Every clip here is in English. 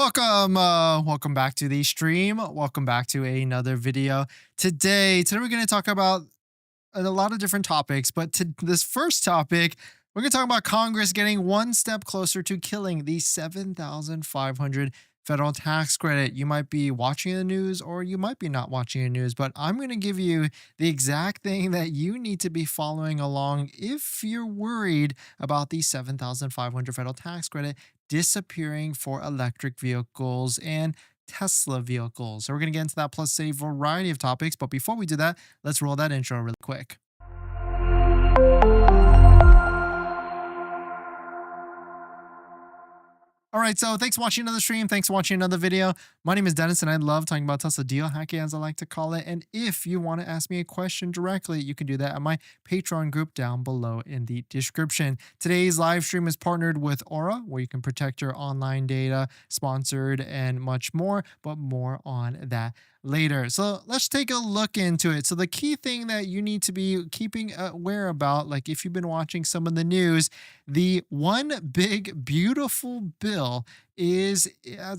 Welcome back to the stream. Welcome back to another video. Today we're going to talk about a lot of different topics, but to this first topic, we're going to talk about Congress getting one step closer to killing the 7,500 federal tax credit. You might be watching the news or you might be not watching the news, but I'm going to give you the exact thing that you need to be following along if you're worried about the 7,500 federal tax credit disappearing for electric vehicles and Tesla vehicles. So we're going to get into that plus a variety of topics. But before we do that, let's roll that intro really quick. All right, so thanks for watching another stream. Thanks for watching another video. My name is Dennis, and I love talking about Tesla deal hacking, as I like to call it. And if you want to ask me a question directly, you can do that at my Patreon group down below in the description. Today's live stream is partnered with Aura, where you can protect your online data, sponsored, and much more, but more on that later. So let's take a look into it. So the key thing that you need to be keeping aware about, like if you've been watching some of the news, the one big beautiful bill has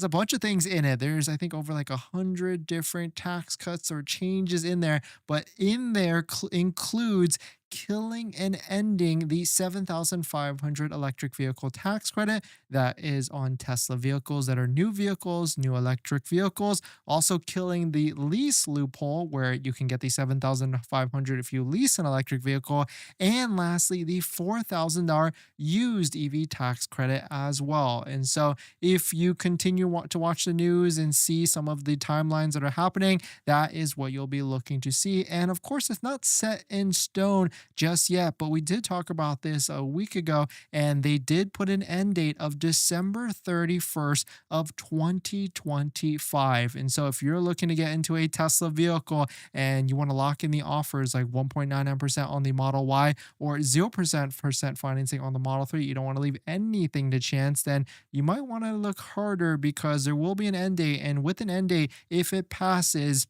a bunch of things in it. There's, I think, over like 100 different tax cuts or changes in there, but in there includes killing and ending the 7,500 electric vehicle tax credit that is on Tesla vehicles that are new vehicles, new electric vehicles. Also killing the lease loophole where you can get the 7,500 if you lease an electric vehicle. And lastly, the $4,000 used EV tax credit as well. And so if you continue to watch the news and see some of the timelines that are happening, that is what you'll be looking to see. And of course, it's not set in stone just yet, but we did talk about this a week ago, and they did put an end date of December 31st of 2025. And so if you're looking to get into a Tesla vehicle and you want to lock in the offers like 1.99% on the Model Y or 0% financing on the Model 3, you don't want to leave anything to chance, then you might want to look harder because there will be an end date. And with an end date, if it passes,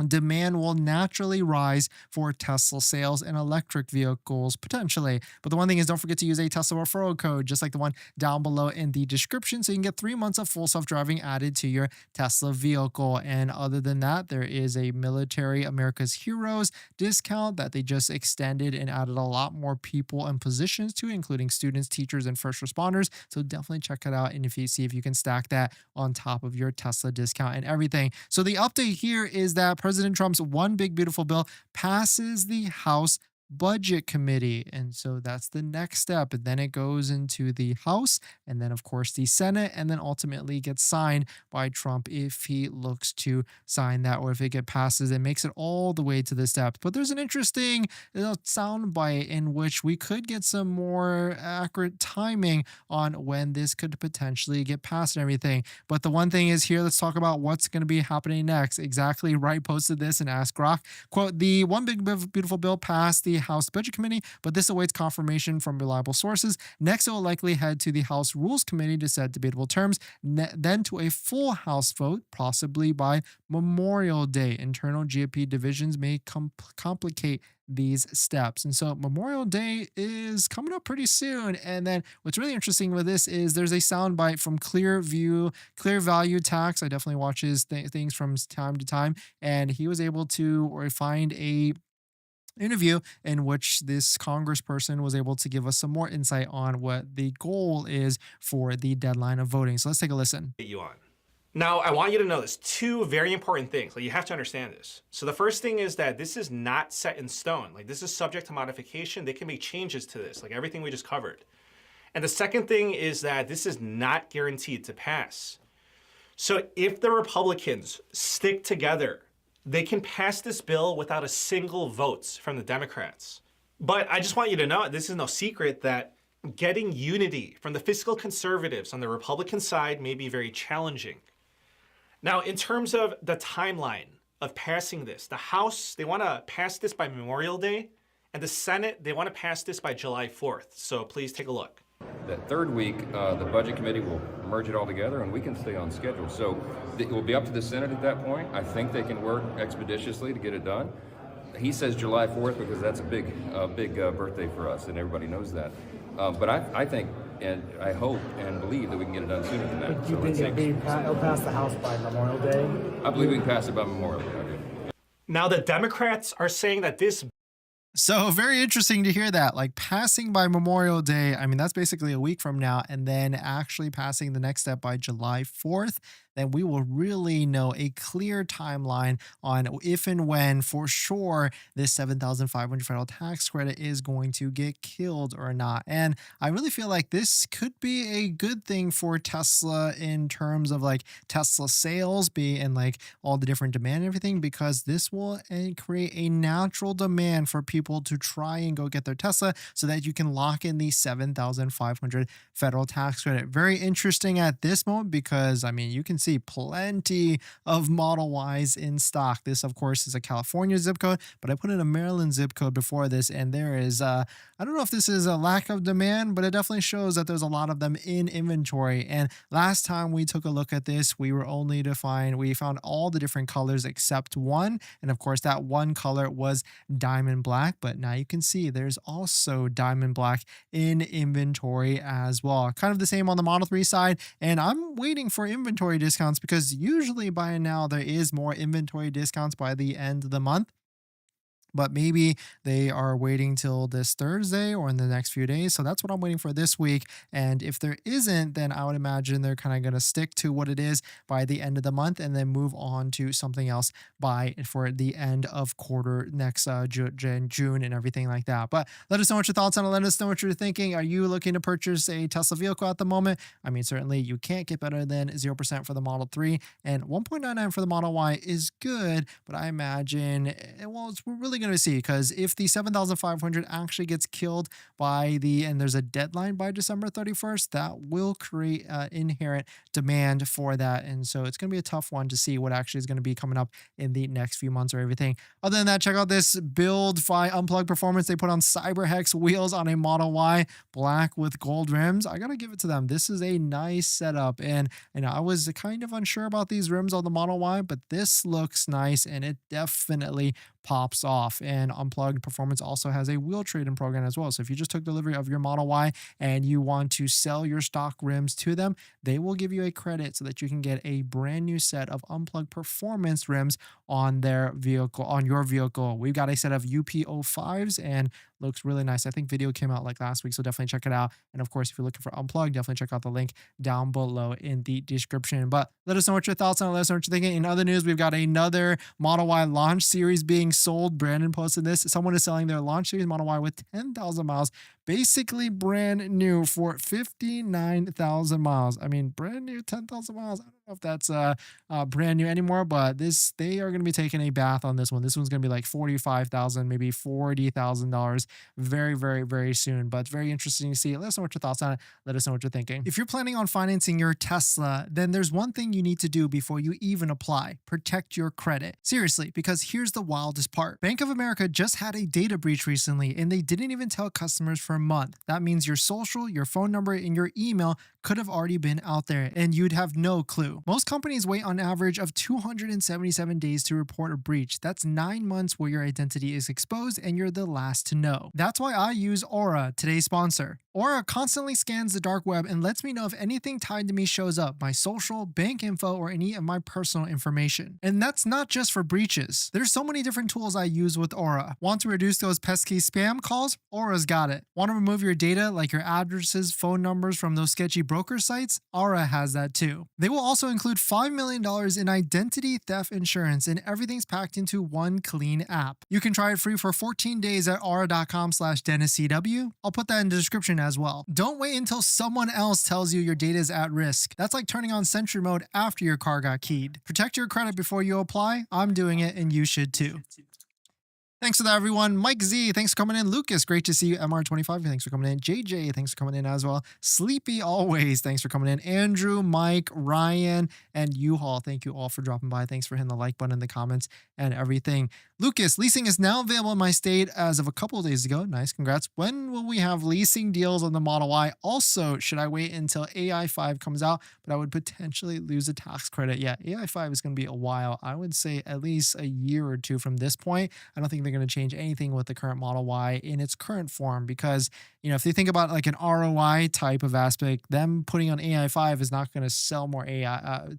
demand will naturally rise for Tesla sales and electric vehicles potentially. But the one thing is, don't forget to use a Tesla referral code, just like the one down below in the description, so you can get 3 months of full self-driving added to your Tesla vehicle. And other than that, there is a Military America's Heroes discount that they just extended and added a lot more people and positions to, including students, teachers, and first responders. So definitely check it out, and if you see if you can stack that on top of your Tesla discount and everything. So the update here is that President Trump's one big beautiful bill passes the House Budget Committee. And so that's the next step. And then it goes into the House and then, of course, the Senate, and then ultimately gets signed by Trump if he looks to sign that, or if it passes and makes it all the way to the steps. But there's an interesting soundbite in which we could get some more accurate timing on when this could potentially get passed and everything. But the one thing is here, let's talk about what's going to be happening next. Exactly right posted this and Ask Grok. Quote, the one big beautiful bill passed the House Budget Committee, but this awaits confirmation from reliable sources. Next, it will likely head to the House Rules Committee to set debatable terms, then to a full House vote, possibly by Memorial Day. Internal GOP divisions may complicate these steps. And so Memorial Day is coming up pretty soon. And then what's really interesting with this is there's a soundbite from Clear Value Tax. I definitely watch his things from time to time. And he was able to find a interview in which this congressperson was able to give us some more insight on what the goal is for the deadline of voting. So let's take a listen. You on. Now, I want you to know this. Two very important things. Like, you have to understand this. So the first thing is that this is not set in stone. Like, this is subject to modification. They can make changes to this, like everything we just covered. And the second thing is that this is not guaranteed to pass. So if the Republicans stick together, they can pass this bill without a single vote from the Democrats. But I just want you to know, this is no secret that getting unity from the fiscal conservatives on the Republican side may be very challenging. Now, in terms of the timeline of passing this, the House, they want to pass this by Memorial Day, and the Senate, they want to pass this by July 4th. So please take a look. That third week, the Budget Committee will merge it all together and we can stay on schedule. So it will be up to the Senate at that point. I think they can work expeditiously to get it done. He says July 4th because that's a big birthday for us and everybody knows that. But I think And I hope and believe that we can get it done sooner than that. Do you think it'll pass the House by Memorial Day? I believe we can pass it by Memorial Day. I do. Now, the Democrats are saying that this So very interesting to hear that, like passing by Memorial Day. I mean, that's basically a week from now, and then actually passing the next step by July 4th. Then we will really know a clear timeline on if and when for sure this 7,500 federal tax credit is going to get killed or not. And I really feel like this could be a good thing for Tesla in terms of like Tesla sales and like all the different demand and everything, because this will create a natural demand for people to try and go get their Tesla so that you can lock in the 7,500 federal tax credit. Very interesting at this moment because I mean, you can see plenty of Model Ys in stock. This, of course, is a California zip code, but I put in a Maryland zip code before this, and there is, I don't know if this is a lack of demand, but it definitely shows that there's a lot of them in inventory. And last time we took a look at this, we found all the different colors except one. And of course, that one color was diamond black, but now you can see there's also diamond black in inventory as well. Kind of the same on the Model 3 side. And I'm waiting for inventory discounts because usually by now there is more inventory discounts by the end of the month. But maybe they are waiting till this Thursday or in the next few days. So that's what I'm waiting for this week. And if there isn't, then I would imagine they're kind of going to stick to what it is by the end of the month and then move on to something else for the end of quarter next June and everything like that. But let us know what your thoughts on it. Let us know what you're thinking. Are you looking to purchase a Tesla vehicle at the moment? I mean, certainly you can't get better than 0% for the Model 3, and 1.99 for the Model Y is good, but I imagine, well, we're really going to see, because if the 7,500 actually gets killed and there's a deadline by December 31st, that will create inherent demand for that. And so it's going to be a tough one to see what actually is going to be coming up in the next few months or everything. Other than that, check out this build by Unplugged Performance. They put on CyberHex wheels on a Model Y, black with gold rims. I got to give it to them. This is a nice setup. And I was kind of unsure about these rims on the Model Y, but this looks nice and it definitely pops off. And Unplugged Performance also has a wheel trade-in program as well. So if you just took delivery of your Model Y and you want to sell your stock rims to them, they will give you a credit so that you can get a brand new set of Unplugged Performance rims on your vehicle. We've got a set of UP05s and looks really nice. I think video came out like last week, so definitely check it out. And of course, if you're looking for Unplugged, definitely check out the link down below in the description. But let us know what your thoughts on it. Let us know what you're thinking. In other news, we've got another Model Y launch series being sold. Brandon posted this. Someone is selling their launch series Model Y with 10,000 miles, basically brand new, for 59,000 miles. I mean, brand new, 10,000 miles. I don't know if that's brand new anymore, but they are going to be taking a bath on this one. This one's going to be like $45,000, maybe $40,000 very, very, very soon. But it's very interesting to see. Let us know what your thoughts on it. Let us know what you're thinking. If you're planning on financing your Tesla, then there's one thing you need to do before you even apply: protect your credit. Seriously, because here's the wildest part. Bank of America just had a data breach recently, and they didn't even tell customers for a month. That means your social, your phone number, and your email could have already been out there, and you'd have no clue. Most companies wait on average of 277 days to report a breach. That's 9 months where your identity is exposed and you're the last to know. That's why I use Aura, today's sponsor. Aura constantly scans the dark web and lets me know if anything tied to me shows up: my social, bank info, or any of my personal information. And that's not just for breaches. There's so many different tools I use with Aura. Want to reduce those pesky spam calls? Aura's got it. Want to remove your data, like your addresses, phone numbers, from those sketchy broker sites? Aura has that too. They will also include $5 million in identity theft insurance, and everything's packed into one clean app. You can try it free for 14 days at aura.com/DennisCW. I'll put that in the description as well. Don't wait until someone else tells you your data is at risk. That's like turning on Sentry mode after your car got keyed. Protect your credit before you apply. I'm doing it, and you should too. Thanks for that, everyone. Mike Z, thanks for coming in. Lucas, great to see you. MR25, thanks for coming in. JJ, thanks for coming in as well. Sleepy Always, thanks for coming in. Andrew, Mike, Ryan, and U-Haul, thank you all for dropping by. Thanks for hitting the like button in the comments and everything. Lucas, leasing is now available in my state as of a couple of days ago. Nice, congrats. When will we have leasing deals on the Model Y? Also, should I wait until AI5 comes out? But I would potentially lose a tax credit. Yeah, AI5 is going to be a while. I would say at least a year or two from this point. I don't think they're going to change anything with the current Model Y in its current form, because, you know, if you think about like an ROI type of aspect, them putting on AI5 is not going to sell more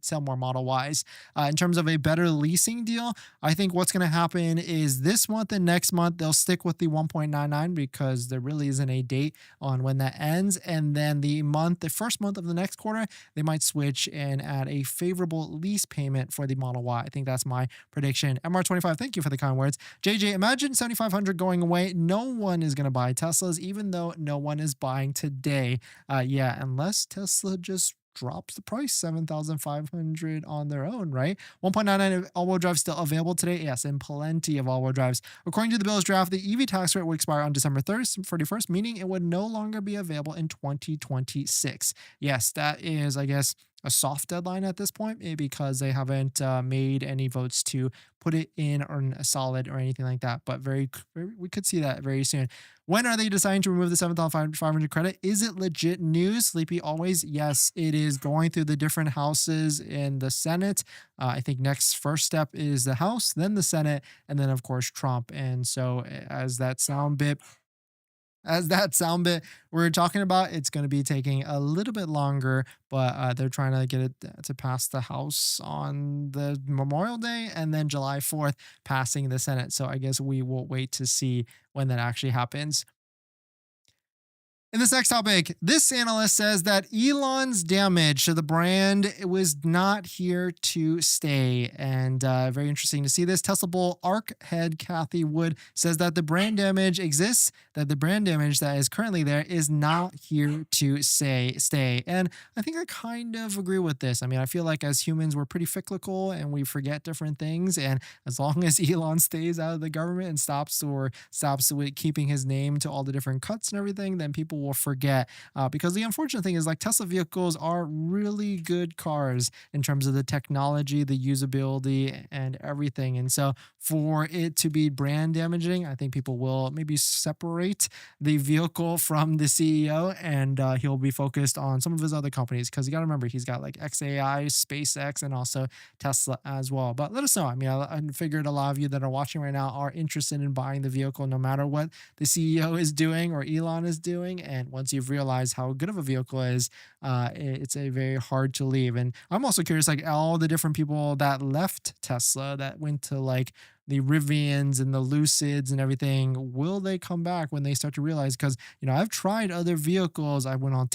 sell more Model Ys. In terms of a better leasing deal, I think what's going to happen is this month and next month, they'll stick with the 1.99 because there really isn't a date on when that ends. And then the first month of the next quarter, they might switch and add a favorable lease payment for the Model Y. I think that's my prediction. MR25, thank you for the kind words. JJ, imagine 7,500 going away. No one is going to buy Teslas, even though no one is buying today. Yeah, unless Tesla just drops the price 7,500 on their own, right? 1.99 all-wheel drive still available today. Yes, and plenty of all-wheel drives. According to the bill's draft, the EV tax rate would expire on December 31st, meaning it would no longer be available in 2026. Yes, that is, I guess, a soft deadline at this point, because they haven't made any votes to put it in or a solid or anything like that. But we could see that very soon. When are they deciding to remove the 7,500 credit? Is it legit news? Sleepy always. Yes, it is going through the different houses in the Senate. I think first step is the House, then the Senate, and then of course Trump. And so as that sound bit we're talking about, it's going to be taking a little bit longer, but they're trying to get it to pass the House on the Memorial Day, and then July 4th passing the Senate. So I guess we will wait to see when that actually happens. In this next topic, this analyst says that Elon's damage to the brand was not here to stay. And very interesting to see this. Tesla Bull ARC head Kathy Wood says that the brand damage exists, that the brand damage that is currently there is not here to stay. And I think I kind of agree with this. I mean, I feel like as humans, we're pretty cyclical and we forget different things. And as long as Elon stays out of the government and stops with keeping his name to all the different cuts and everything, then people will forget, because the unfortunate thing is, like, Tesla vehicles are really good cars in terms of the technology, the usability, and everything. And so for it to be brand damaging, I think people will maybe separate the vehicle from the CEO, and he'll be focused on some of his other companies, because you got to remember, he's got like XAI, SpaceX, and also Tesla as well. But let us know. I mean, I figured a lot of you that are watching right now are interested in buying the vehicle no matter what the CEO is doing or Elon is doing. And once you've realized how good of a vehicle is, it's a very hard to leave. And I'm also curious, like, all the different people that left Tesla that went to like the Rivians and the Lucids and everything, will they come back when they start to realize? Because, you know, I've tried other vehicles. I went on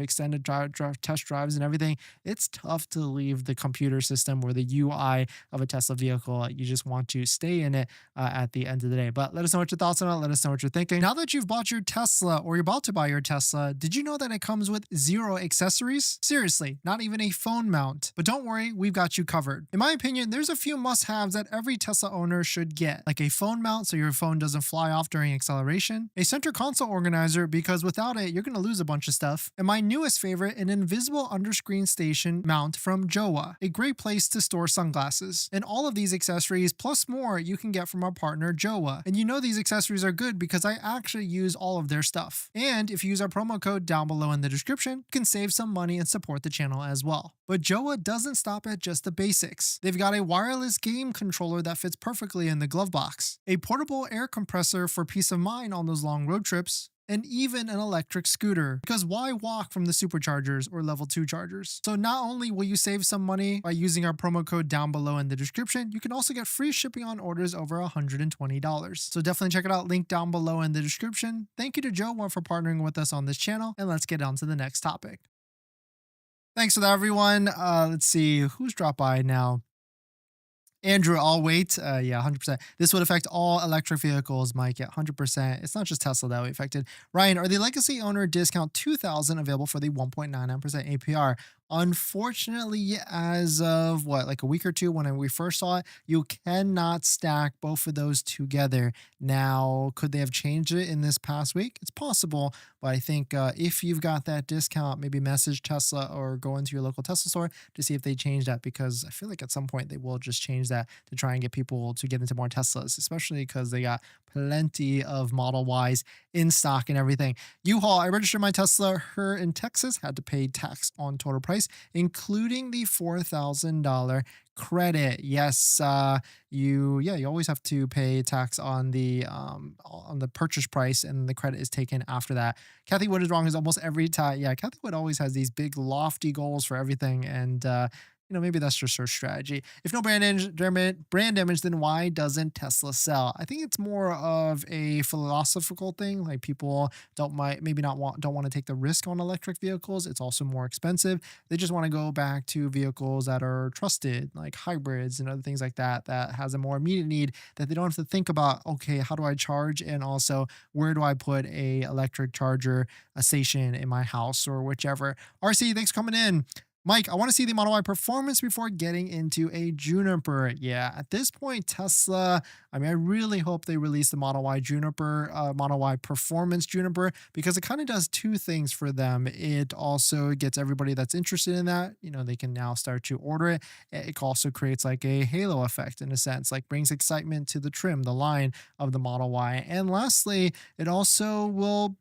extended drive test drives and everything. It's tough to leave the computer system or the UI of a Tesla vehicle. You just want to stay in it at the end of the day. But let us know what your thoughts on it. Let us know what you're thinking. Now that you've bought your Tesla, or you're about to buy your Tesla, did you know that it comes with 0 accessories? Seriously, not even a phone mount. But don't worry, we've got you covered. In my opinion, there's a few must-haves that every Tesla owner should get, like a phone mount so your phone doesn't fly off during acceleration, a center console organizer because without it you're going to lose a bunch of stuff, and my newest favorite, an invisible underscreen station mount from Jowa, a great place to store sunglasses. And all of these accessories plus more you can get from our partner Jowa. And you know these accessories are good because I actually use all of their stuff. And if you use our promo code down below in the description, you can save some money and support the channel as well. But Jowa doesn't stop at just the basics. They've got a wireless game controller that fits perfectly in the glove box, a portable air compressor for peace of mind on those long road trips, and even an electric scooter, because why walk from the superchargers or level 2 chargers? So not only will you save some money by using our promo code down below in the description, you can also get free shipping on orders over $120. So definitely check it out, link down below in the description. Thank you to Jowa for partnering with us on this channel, and let's get on to the next topic. Thanks for that, everyone. Let's see who's dropped by now. Andrew, I'll wait. Yeah, 100%. This would affect all electric vehicles, Mike. Yeah, 100%. It's not just Tesla that would be affected. Ryan, are the legacy owner discount 2000 available for the 1.99% APR? Unfortunately, as of like a week or two when we first saw it, you cannot stack both of those together. Now, could they have changed it in this past week? It's possible, but I think if you've got that discount, maybe message Tesla or go into your local Tesla store to see if they change that, because I feel like at some point they will just change that to try and get people to get into more Teslas, especially because they got plenty of Model Ys in stock and everything. U-Haul, I registered my Tesla here in Texas, had to pay tax on total price. price, including the $4,000 credit. Yes, you always have to pay tax on the purchase price, and the credit is taken after that. Kathy Wood is wrong is almost every time. Yeah, Kathy Wood always has these big lofty goals for everything, and maybe that's just her strategy. If no brand damage, then why doesn't Tesla sell? I think it's more of a philosophical thing. Like, people don't want to take the risk on electric vehicles. It's also more expensive. They just want to go back to vehicles that are trusted, like hybrids and other things like that, that has a more immediate need, that they don't have to think about, okay, how do I charge? And also, where do I put a electric charger, a station in my house or whichever. RC, thanks for coming in. Mike, I want to see the Model Y performance before getting into a Juniper. Yeah, at this point, Tesla, I really hope they release the Model Y Juniper, Model Y Performance Juniper, because it kind of does two things for them. It also gets everybody that's interested in that, they can now start to order it. It also creates like a halo effect in a sense, like brings excitement to the trim, the line of the Model Y. And lastly, it also will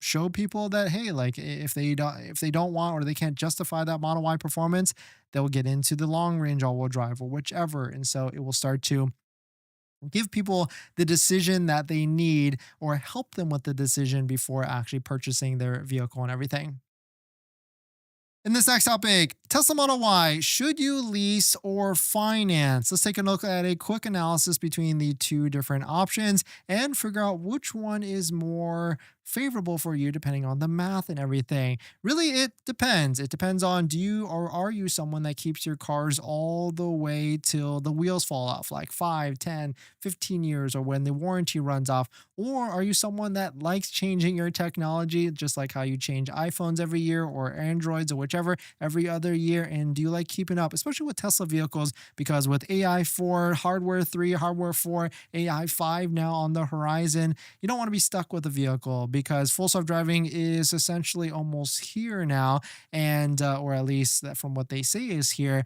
show people that, hey, like, if they don't want, or they can't justify that Model Y performance, they'll get into the long range all-wheel drive or whichever. And so it will start to give people the decision that they need, or help them with the decision before actually purchasing their vehicle and everything. In this next topic, Tesla Model Y, should you lease or finance? Let's take a look at a quick analysis between the two different options and figure out which one is more favorable for you depending on the math and everything. Really, it depends. It depends on, are you someone that keeps your cars all the way till the wheels fall off, like 5, 10, 15 years, or when the warranty runs off? Or are you someone that likes changing your technology, just like how you change iPhones every year or Androids or whichever every other year? And do you like keeping up, especially with Tesla vehicles? Because with AI 4, hardware 3, hardware 4, AI 5 now on the horizon, you don't want to be stuck with a vehicle, because full self-driving is essentially almost here now, and or at least that from what they say is here.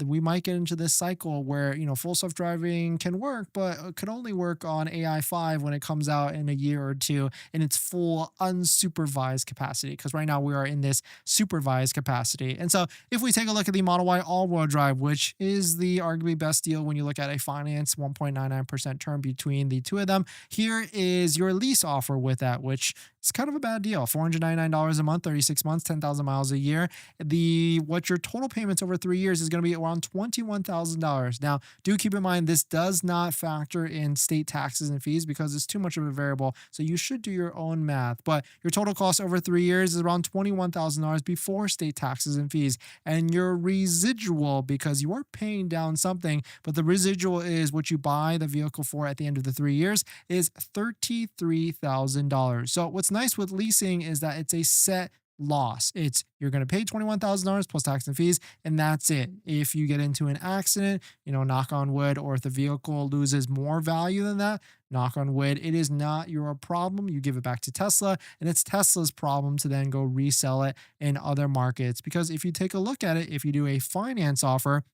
We might get into this cycle where full self-driving can work, but it could only work on AI 5 when it comes out in a year or two in its full unsupervised capacity, because right now we are in this supervised capacity. And so if we take a look at the Model Y all-wheel drive, which is the arguably best deal when you look at a finance 1.99% term between the two of them, here is your lease offer with that, which it's kind of a bad deal. $499 a month, 36 months, 10,000 miles a year. What your total payments over 3 years is going to be around $21,000. Now, do keep in mind, this does not factor in state taxes and fees because it's too much of a variable. So you should do your own math. But your total cost over 3 years is around $21,000 before state taxes and fees. And your residual, because you are paying down something, but the residual is what you buy the vehicle for at the end of the 3 years, is $33,000. So what's nice with leasing is that it's a set loss. You're going to pay $21,000 plus tax and fees, and that's it. If you get into an accident, knock on wood, or if the vehicle loses more value than that, knock on wood, it is not your problem. You give it back to Tesla, and it's Tesla's problem to then go resell it in other markets. Because if you take a look at it, if you do a finance offer,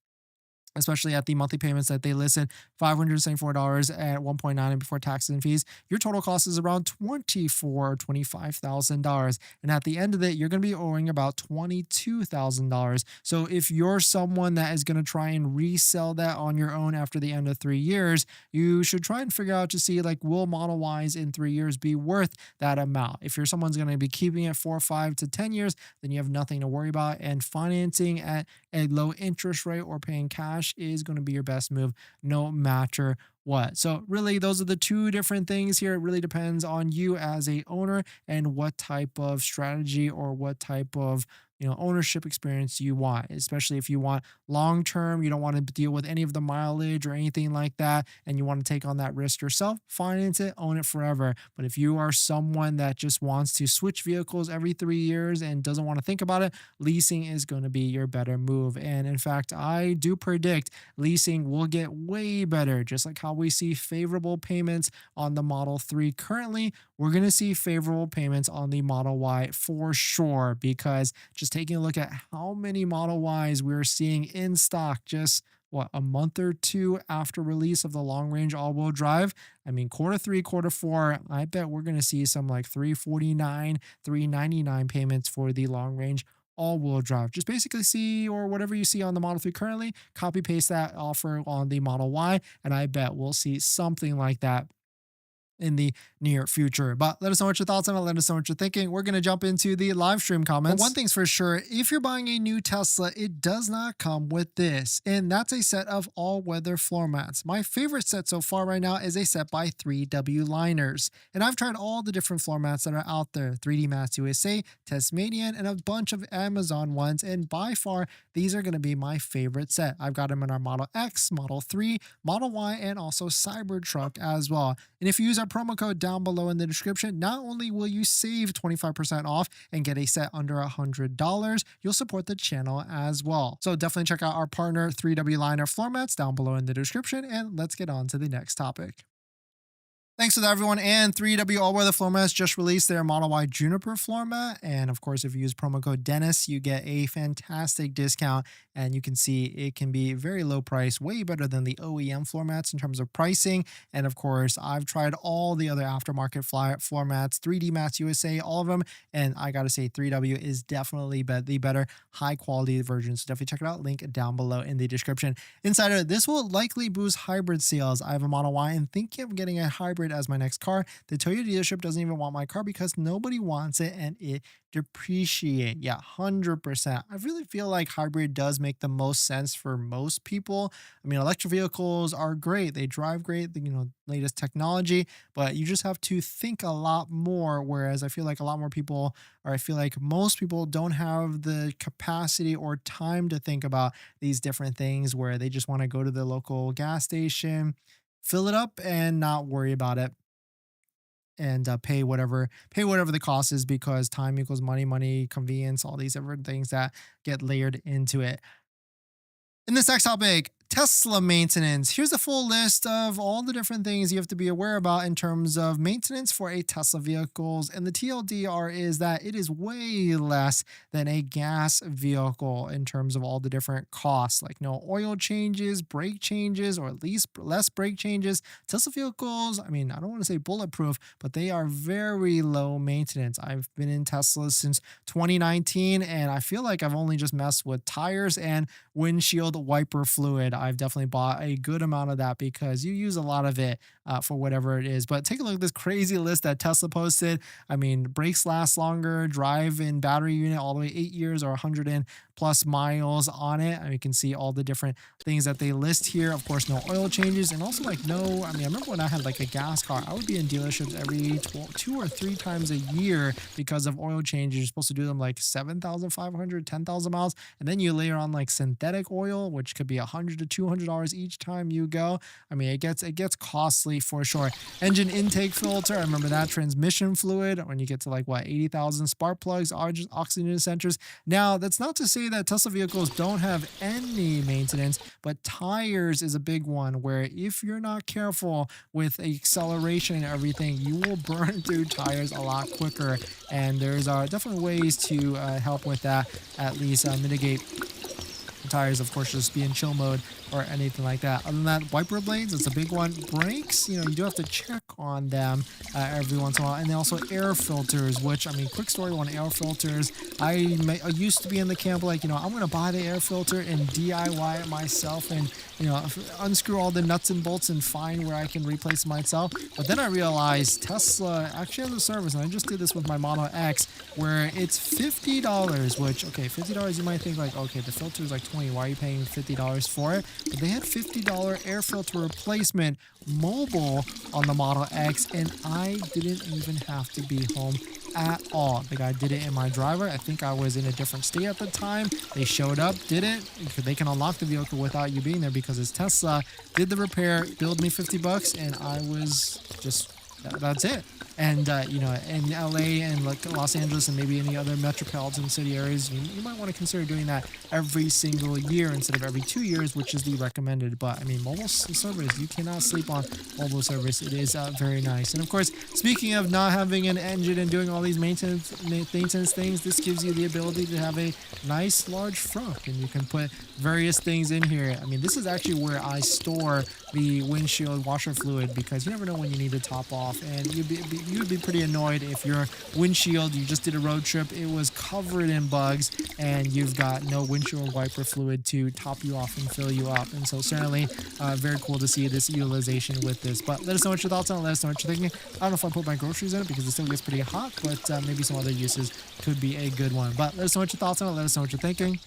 especially at the monthly payments that they listed, $574 at 1.9 and before taxes and fees, your total cost is around $24,000 or $25,000. And at the end of it, you're going to be owing about $22,000. So if you're someone that is going to try and resell that on your own after the end of 3 years, you should try and figure out to see, like, will Model Ys in 3 years be worth that amount? If you're someone's going to be keeping it 4, 5 to 10 years, then you have nothing to worry about. And financing at a low interest rate or paying cash is going to be your best move no matter what. So really, those are the two different things here. It really depends on you as a owner and what type of strategy or what type of ownership experience you want, especially if you want long term, you don't want to deal with any of the mileage or anything like that, and you want to take on that risk yourself, finance it, own it forever. But if you are someone that just wants to switch vehicles every 3 years and doesn't want to think about it, leasing is going to be your better move. And in fact, I do predict leasing will get way better. Just like how we see favorable payments on the Model 3 currently, we're going to see favorable payments on the Model Y for sure, because just taking a look at how many Model Ys we're seeing in stock just a month or two after release of the long range all-wheel drive. I mean, Q3, Q4, I bet we're going to see some like $349, $399 payments for the long range all-wheel drive. Just basically see, or whatever you see on the Model 3 currently, copy paste that offer on the Model Y, and I bet we'll see something like that in the near future. But let us know what your thoughts on it. Let us know what you're thinking. We're going to jump into the live stream comments. But one thing's for sure, if you're buying a new Tesla, it does not come with this. And that's a set of all-weather floor mats. My favorite set so far right now is a set by 3W Liners. And I've tried all the different floor mats that are out there. 3D Mats USA, Tasmanian, and a bunch of Amazon ones. And by far, these are going to be my favorite set. I've got them in our Model X, Model 3, Model Y, and also Cybertruck as well. And if you use our promo code down below in the description, not only will you save 25% off and get a set under $100, you'll support the channel as well. So definitely check out our partner 3W Liner floor mats down below in the description, and let's get on to the next topic. Thanks to everyone, and 3W All-Weather Floor Mats just released their Model Y Juniper floor mat, and of course if you use promo code Dennis, you get a fantastic discount, and you can see it can be very low price, way better than the OEM floor mats in terms of pricing. And of course I've tried all the other aftermarket floor mats, 3D Mats USA, all of them, and I gotta say 3W is definitely the better high quality version, so definitely check it out, link down below in the description. Insider, this will likely boost hybrid sales. I have a Model Y and thinking of getting a hybrid as my next car. The Toyota dealership doesn't even want my car because nobody wants it and it depreciate. Yeah, 100%. I really feel like hybrid does make the most sense for most people. I mean, electric vehicles are great. They drive great, latest technology, but you just have to think a lot more. Whereas I feel like a lot more people, or I feel like most people don't have the capacity or time to think about these different things, where they just want to go to the local gas station, fill it up and not worry about it, and pay whatever the cost is, because time equals money, convenience, all these different things that get layered into it. In this next topic, Tesla maintenance. Here's a full list of all the different things you have to be aware about in terms of maintenance for a Tesla vehicles. And the TLDR is that it is way less than a gas vehicle in terms of all the different costs, like no oil changes, brake changes, or at least less brake changes. Tesla vehicles, I mean, I don't want to say bulletproof, but they are very low maintenance. I've been in Teslas since 2019, and I feel like I've only just messed with tires and windshield wiper fluid. I've definitely bought a good amount of that because you use a lot of it for whatever it is. But take a look at this crazy list that Tesla posted. I mean, brakes last longer, drive in battery unit all the way 8 years or 100+ miles on it. And you can see all the different things that they list here. Of course, no oil changes, and also like no, I mean, I remember when I had like a gas car, I would be in dealerships every 2 or 3 times a year because of oil changes. You're supposed to do them like 7,500, 10,000 miles. And then you layer on like synthetic oil, which could be $100 to $200 each time you go. I mean, it gets costly for sure. Engine intake filter, I remember that. Transmission fluid, when you get to like what, 80,000. Spark plugs, oxygen sensors. Now, that's not to say that Tesla vehicles don't have any maintenance, but tires is a big one, where if you're not careful with acceleration and everything, you will burn through tires a lot quicker. And there's definitely ways to help with that, at least mitigate tires, of course, just be in chill mode or anything like that. Other than that, wiper blades, it's a big one. Brakes, you do have to check on them every once in a while. And then also air filters, which, I mean, quick story on air filters. I used to be in the camp like, I'm going to buy the air filter and DIY it myself and, unscrew all the nuts and bolts and find where I can replace it myself. But then I realized Tesla actually has a service, and I just did this with my Model X, where it's $50, which, okay, $50, you might think like, okay, the filter is like $20, why are you paying $50 for it? But they had $50 air filter replacement mobile on the Model X, and I didn't even have to be home at all. The guy did it in my driver. I think I was in a different state at the time. They showed up, did it. They can unlock the vehicle without you being there because it's Tesla. Did the repair, billed me $50, and I was just, that's it. And, in LA and like Los Angeles and maybe any other metropolitan city areas, you might want to consider doing that every single year instead of every 2 years, which is the recommended. But I mean, mobile service, you cannot sleep on mobile service. It is very nice. And of course, speaking of not having an engine and doing all these maintenance things, this gives you the ability to have a nice large front, and you can put various things in here. I mean, this is actually where I store the windshield washer fluid, because you never know when you need to top off off, and you'd be pretty annoyed if your windshield, you just did a road trip, it was covered in bugs, and you've got no windshield wiper fluid to top you off and fill you up. And so certainly very cool to see this utilization with this. But let us know what your thoughts on it. Let us know what you're thinking. I don't know if I'll put my groceries in it because it still gets pretty hot, but maybe some other uses could be a good one. But let us know what your thoughts on it. Let us know what you're thinking.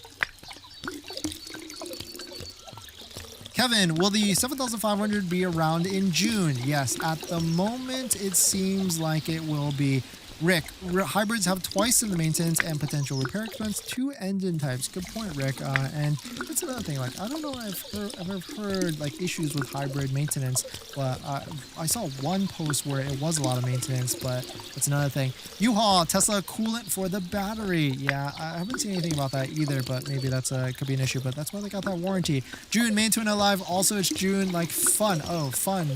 Kevin, will the 7500 be around in June? Yes, at the moment it seems like it will be. Rick, hybrids have twice in the maintenance and potential repair expense, 2 engine types. Good point, Rick. And that's another thing. Like, I don't know if I've ever heard like issues with hybrid maintenance, but I saw one post where it was a lot of maintenance, but that's another thing. U-Haul, Tesla coolant for the battery. Yeah, I haven't seen anything about that either, but maybe that's could be an issue. But that's why they got that warranty. June, main tune alive. Also, it's June, like fun. Oh, fun.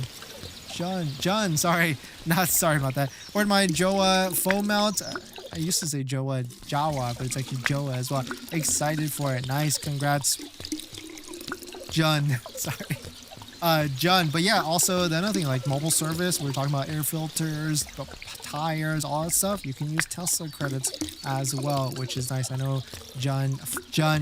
John, sorry. Not sorry about that. Ordered my Joa foam mount. I used to say Jawa, but it's actually Joa as well. Excited for it. Nice. Congrats. John. Sorry. John. But yeah, also the other thing, like mobile service, we're talking about air filters, tires, all that stuff. You can use Tesla credits as well, which is nice. I know, John,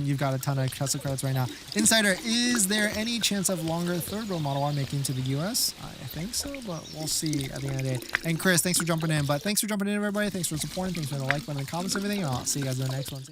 you've got a ton of Tesla credits right now. Insider, is there any chance of longer third row Model Y making to the US? I think so, but we'll see at the end of the day. And Chris, thanks for jumping in. But thanks for jumping in, everybody. Thanks for supporting. Thanks for the like button and comments and everything. And I'll see you guys in the next one.